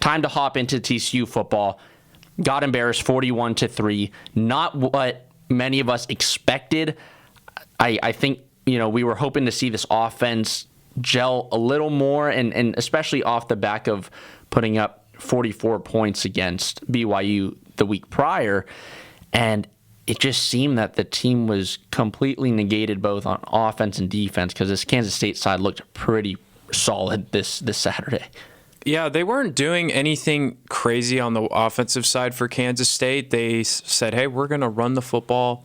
time to hop into TCU football. Got embarrassed 41-3. Not what many of us expected. I think, we were hoping to see this offense gel a little more, and especially off the back of putting up 44 points against BYU the week prior. And it just seemed that the team was completely negated both on offense and defense, because this Kansas State side looked pretty solid this Saturday. Yeah, they weren't doing anything crazy on the offensive side for Kansas State. They said, hey, we're going to run the football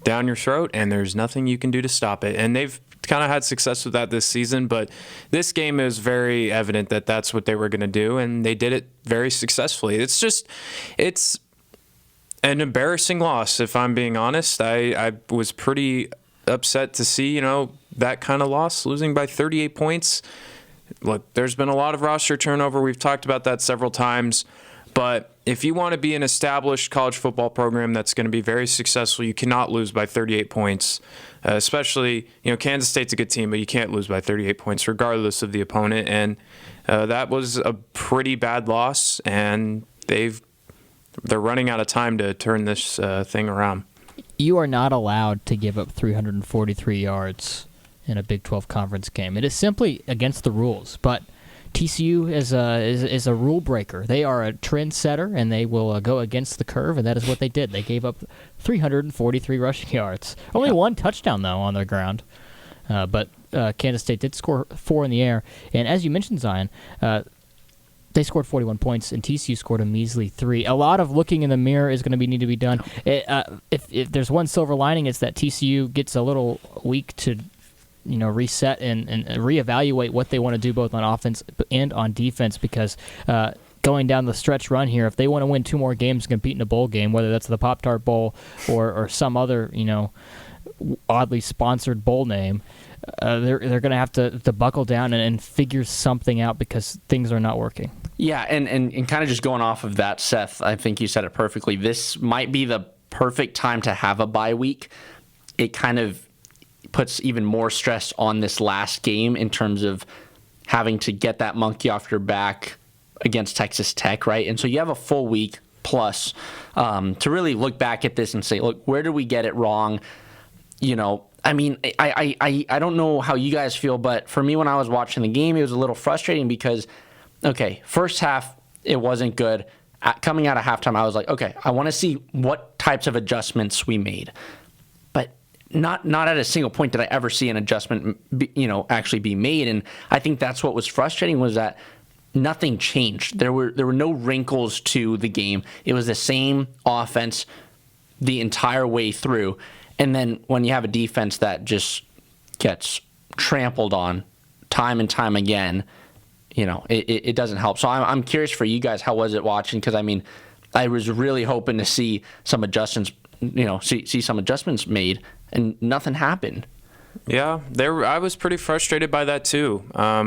down your throat, and there's nothing you can do to stop it. And they've kind of had success with that this season, but this game is very evident that that's what they were going to do, and they did it very successfully. It's an embarrassing loss, if I'm being honest. I was pretty upset to see, that kind of loss, losing by 38 points. Look, there's been a lot of roster turnover. We've talked about that several times. But if you want to be an established college football program that's going to be very successful, you cannot lose by 38 points. Especially, Kansas State's a good team, but you can't lose by 38 points regardless of the opponent. And that was a pretty bad loss, and they're running out of time to turn this thing around. You are not allowed to give up 343 yards in a Big 12 conference game. It is simply against the rules. But TCU is a rule breaker. They are a trendsetter, and they will go against the curve, and that is what they did. They gave up 343 rushing yards. Only one touchdown, though, on their ground. But Kansas State did score 4 in the air. And as you mentioned, Zion, they scored 41 points, and TCU scored a measly 3. A lot of looking in the mirror is going to need to be done. If there's one silver lining, it's that TCU gets a little weak to reset and reevaluate what they want to do both on offense and on defense, because going down the stretch run here, if they want to win 2 more games and compete in a bowl game, whether that's the Pop-Tart Bowl or some other oddly sponsored bowl name, they're going to have to buckle down and figure something out, because things are not working. Yeah, and kind of just going off of that, Seth, I think you said it perfectly. This might be the perfect time to have a bye week. It kind of puts even more stress on this last game in terms of having to get that monkey off your back against Texas Tech, right? And so you have a full week plus to really look back at this and say, look, where did we get it wrong? I mean, I don't know how you guys feel, but for me, when I was watching the game, it was a little frustrating because, okay, first half, it wasn't good. Coming out of halftime, I was like, okay, I want to see what types of adjustments we made. But not at a single point did I ever see an adjustment, actually be made. And I think that's what was frustrating, was that nothing changed. There were no wrinkles to the game. It was the same offense the entire way through. And then when you have a defense that just gets trampled on time and time again, it doesn't help. So I'm curious for you guys, how was it watching? Because, I mean, I was really hoping to see some adjustments, see some adjustments made, and nothing happened. Yeah, I was pretty frustrated by that too. I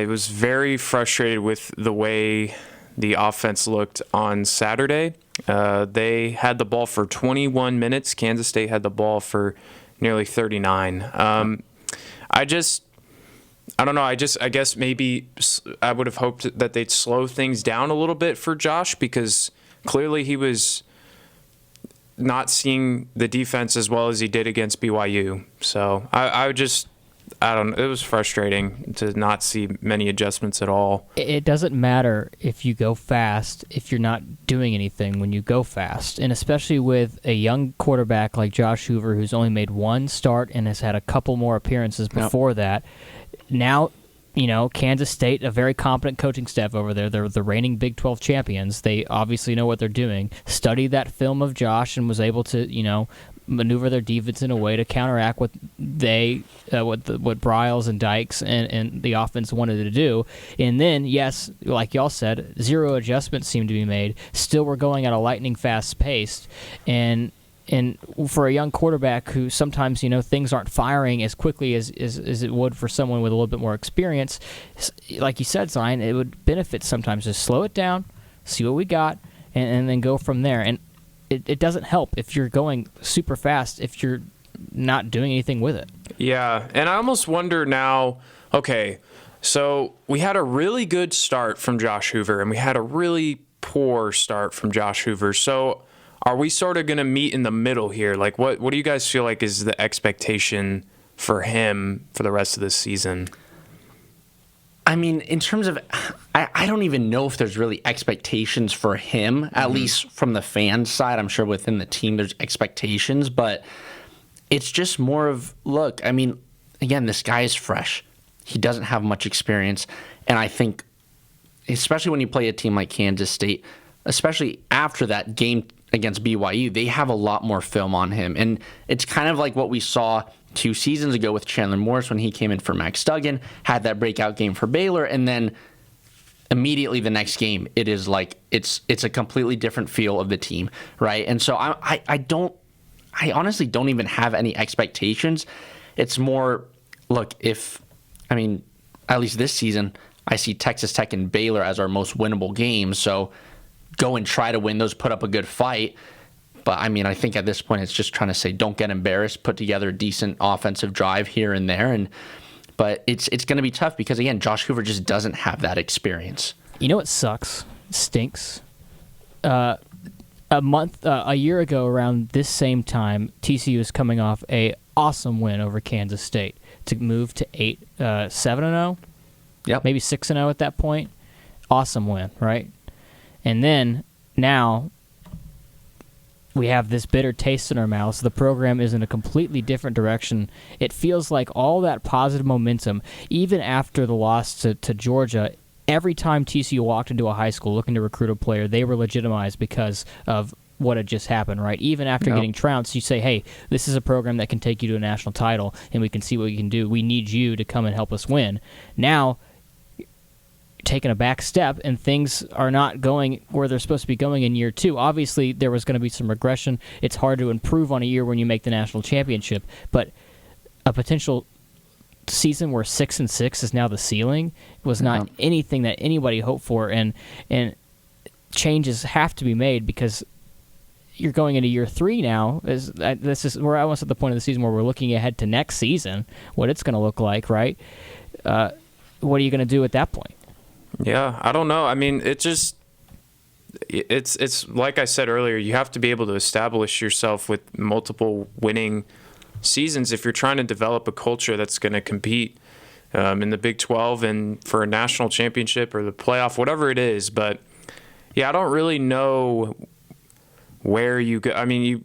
was very frustrated with the way the offense looked on Saturday. They had the ball for 21 minutes. Kansas State had the ball for nearly 39. I don't know. I guess maybe I would have hoped that they'd slow things down a little bit for Josh, because clearly he was not seeing the defense as well as he did against BYU. So I don't know. It was frustrating to not see many adjustments at all. It doesn't matter if you go fast if you're not doing anything when you go fast. And especially with a young quarterback like Josh Hoover, who's only made one start and has had a couple more appearances before that. Now, Kansas State, a very competent coaching staff over there. They're the reigning Big 12 champions. They obviously know what they're doing. Studied that film of Josh and was able to, maneuver their defense in a way to counteract what what Bryles and Dykes and the offense wanted to do. And then, yes, like y'all said, 0 adjustments seemed to be made. Still, we're going at a lightning fast pace, and for a young quarterback who sometimes, things aren't firing as quickly as it would for someone with a little bit more experience, like you said, Zion, it would benefit sometimes to slow it down, see what we got, and then go from there. And it doesn't help if you're going super fast if you're not doing anything with it. Yeah, and I almost wonder now, okay, So we had a really good start from Josh Hoover, and we had a really poor start from Josh Hoover. So are we sort of going to meet in the middle here? Like, what do you guys feel like is the expectation for him for the rest of this season? I mean, in terms of, I don't even know if there's really expectations for him, at least from the fan side. I'm sure within the team there's expectations, but it's just more of, look, I mean, again, this guy is fresh. He doesn't have much experience. And I think, especially when you play a team like Kansas State, especially after that game against BYU, they have a lot more film on him. And it's kind of like what we saw 2 seasons ago with Chandler Morris when he came in for Max Duggan, had that breakout game for Baylor, and then immediately the next game, it is like it's a completely different feel of the team, right? And so I honestly don't even have any expectations. It's more, look, at least this season, I see Texas Tech and Baylor as our most winnable games, so go and try to win those, put up a good fight. But, I mean, I think at this point it's just trying to say don't get embarrassed, put together a decent offensive drive here and there. But it's going to be tough because, again, Josh Hoover just doesn't have that experience. You know what sucks? Stinks. A year ago around this same time, TCU is coming off a awesome win over Kansas State to move to 7-0. Yep. Maybe 6-0 at that point. Awesome win, right? And then now we have this bitter taste in our mouths. The program is in a completely different direction. It feels like all that positive momentum, even after the loss to Georgia, every time TCU walked into a high school looking to recruit a player, they were legitimized because of what had just happened, right? Even after getting trounced, you say, hey, this is a program that can take you to a national title, and we can see what we can do. We need you to come and help us win. Now, taking a back step and things are not going where they're supposed to be going in year 2. Obviously, there was going to be some regression. It's hard to improve on a year when you make the national championship, but a potential season where 6-6 is now the ceiling was not anything that anybody hoped for, and changes have to be made because you're going into year 3 now. This is where I was at the point of the season where we're looking ahead to next season, what it's going to look like, right? What are you going to do at that point? Yeah, I don't know. I mean, it's like I said earlier, you have to be able to establish yourself with multiple winning seasons if you're trying to develop a culture that's going to compete in the Big 12 and for a national championship or the playoff, whatever it is. But yeah, I don't really know where you go. I mean,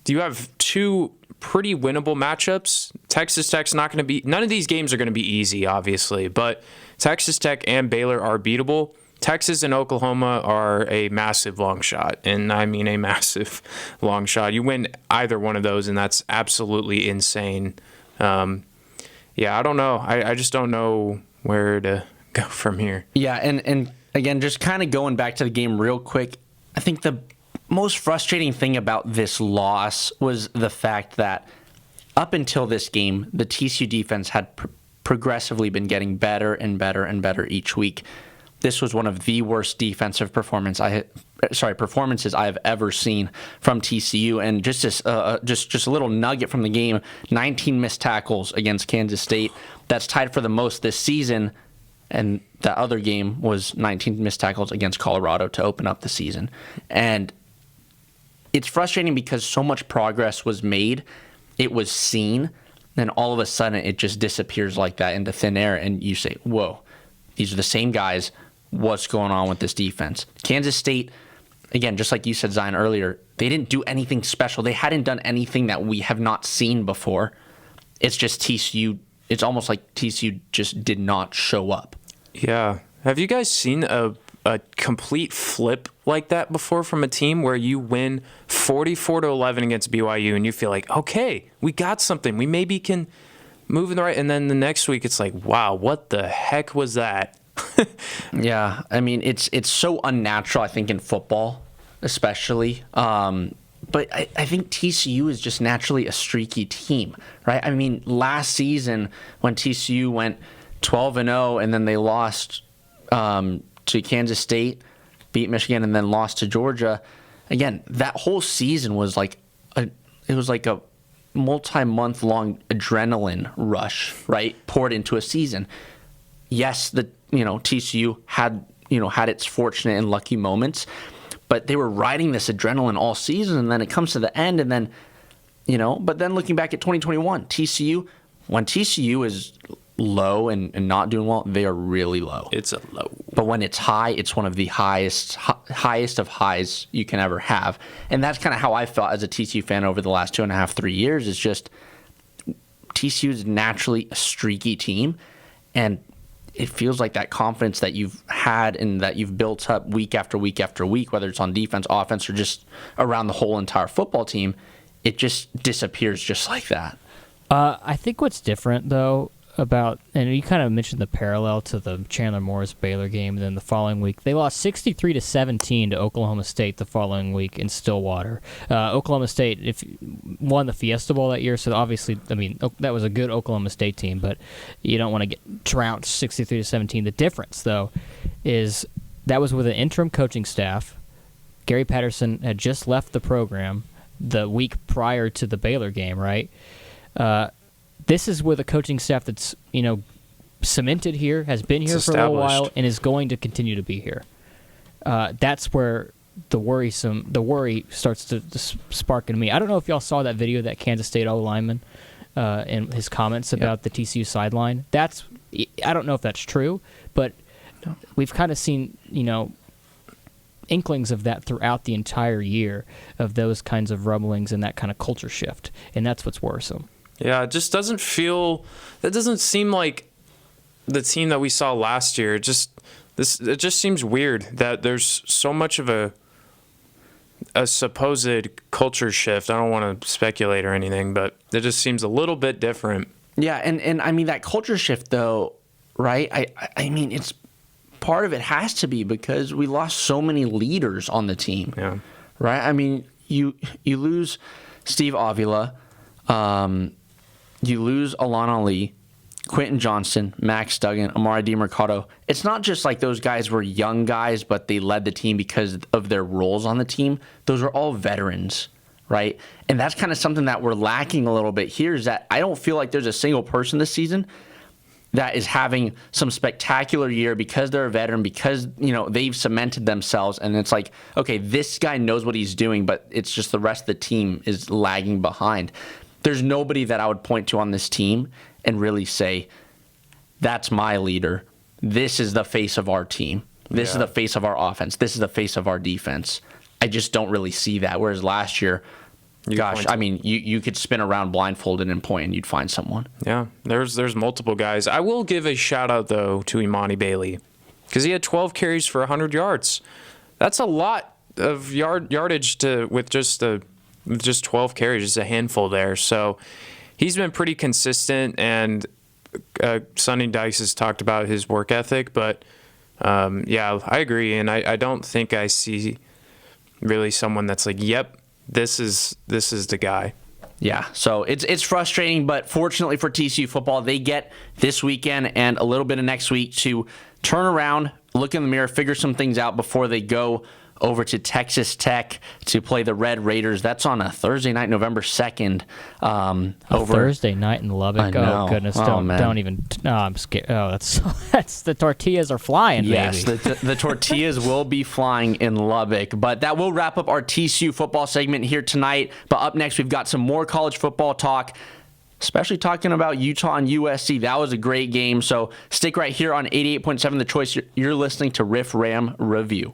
you have 2 pretty winnable matchups. Texas Tech's not going to be, none of these games are going to be easy, obviously, but Texas Tech and Baylor are beatable. Texas and Oklahoma are a massive long shot, and I mean a massive long shot. You win either one of those, and that's absolutely insane. Yeah, I don't know. I just don't know where to go from here. Yeah, and again, just kind of going back to the game real quick, I think the most frustrating thing about this loss was the fact that up until this game, the TCU defense had progressively been getting better and better and better each week. This was one of the worst defensive performances I have ever seen from TCU. And just a little nugget from the game: 19 missed tackles against Kansas State. That's tied for the most this season. And the other game was 19 missed tackles against Colorado to open up the season. And it's frustrating because so much progress was made. It was seen. Then all of a sudden it just disappears like that into thin air, and you say, whoa, these are the same guys. What's going on with this defense? Kansas State, again, just like you said, Zion, earlier, they didn't do anything special. They hadn't done anything that we have not seen before. It's just TCU. It's almost like TCU just did not show up. Yeah. Have you guys seen a complete flip like that before from a team where you win 44-11 against BYU and you feel like, okay, we got something. We maybe can move in the right. And then the next week it's like, wow, what the heck was that? Yeah. I mean, it's so unnatural, I think, in football, especially. But I think TCU is just naturally a streaky team, right? I mean, last season when TCU went 12-0 and then they lost to Kansas State, beat Michigan, and then lost to Georgia. Again, that whole season was like a multi-month long adrenaline rush, right? Poured into a season. yes, TCU had its fortunate and lucky moments, but they were riding this adrenaline all season, and then it comes to the end, and then, but then looking back at 2021, when TCU is low and not doing well, they are really low. It's a low. But when it's high, it's one of the highest of highs you can ever have. And that's kind of how I felt as a TCU fan over the last 2.5, 3 years. It's just TCU is naturally a streaky team, and it feels like that confidence that you've had and that you've built up week after week after week, whether it's on defense, offense, or just around the whole entire football team, it just disappears just like that. I think what's different, though, and you kind of mentioned the parallel to the Chandler Morris Baylor game, and then the following week they lost 63-17 to Oklahoma State the following week in Stillwater. Oklahoma State won the Fiesta Bowl that year, so obviously, that was a good Oklahoma State team, but you don't want to get trounced 63-17. The difference, though, is that was with an interim coaching staff. Gary Patterson had just left the program the week prior to the Baylor game, right? This is with a coaching staff that's, cemented here, has been here for a little while, and is going to continue to be here. That's where the worry starts to spark in me. I don't know if y'all saw that video of that Kansas State O-lineman and his comments about the TCU sideline. I don't know if that's true, but we've kind of seen, inklings of that throughout the entire year, of those kinds of rumblings and that kind of culture shift, and that's what's worrisome. Yeah, it just doesn't seem like the team that we saw last year. It just seems weird that there's so much of a supposed culture shift. I don't want to speculate or anything, but it just seems a little bit different. Yeah, and that culture shift, though, right? It's part of it has to be because we lost so many leaders on the team. Yeah. Right? You lose Steve Avila, you lose Alon Ali, Quentin Johnston, Max Duggan, Amari DiMercado. It's not just like those guys were young guys, but they led the team because of their roles on the team. Those are all veterans, right? And that's kind of something that we're lacking a little bit here, is that I don't feel like there's a single person this season that is having some spectacular year because they're a veteran, because they've cemented themselves, and it's like, okay, this guy knows what he's doing, but it's just the rest of the team is lagging behind. There's nobody that I would point to on this team and really say, that's my leader. This is the face of our team. This is the face of our offense. This is the face of our defense. I just don't really see that. Whereas last year, you could spin around blindfolded and point and you'd find someone. Yeah, there's multiple guys. I will give a shout out, though, to Imani Bailey, because he had 12 carries for 100 yards. That's a lot of yardage with just 12 carries, just a handful there. So he's been pretty consistent, and Sonny Dykes has talked about his work ethic. But, I agree, and I don't think I see really someone that's like, yep, this is the guy. Yeah, so it's frustrating, but fortunately for TCU football, they get this weekend and a little bit of next week to turn around, look in the mirror, figure some things out before they go over to Texas Tech to play the Red Raiders. That's on a Thursday night, November 2nd. Thursday night in Lubbock. Oh goodness! Don't even. No, I'm scared. Oh, that's the tortillas are flying. Yes, baby. the tortillas will be flying in Lubbock. But that will wrap up our TCU football segment here tonight. But up next, we've got some more college football talk, especially talking about Utah and USC. That was a great game. So stick right here on 88.7 The Choice. You're listening to Riff Ram Review.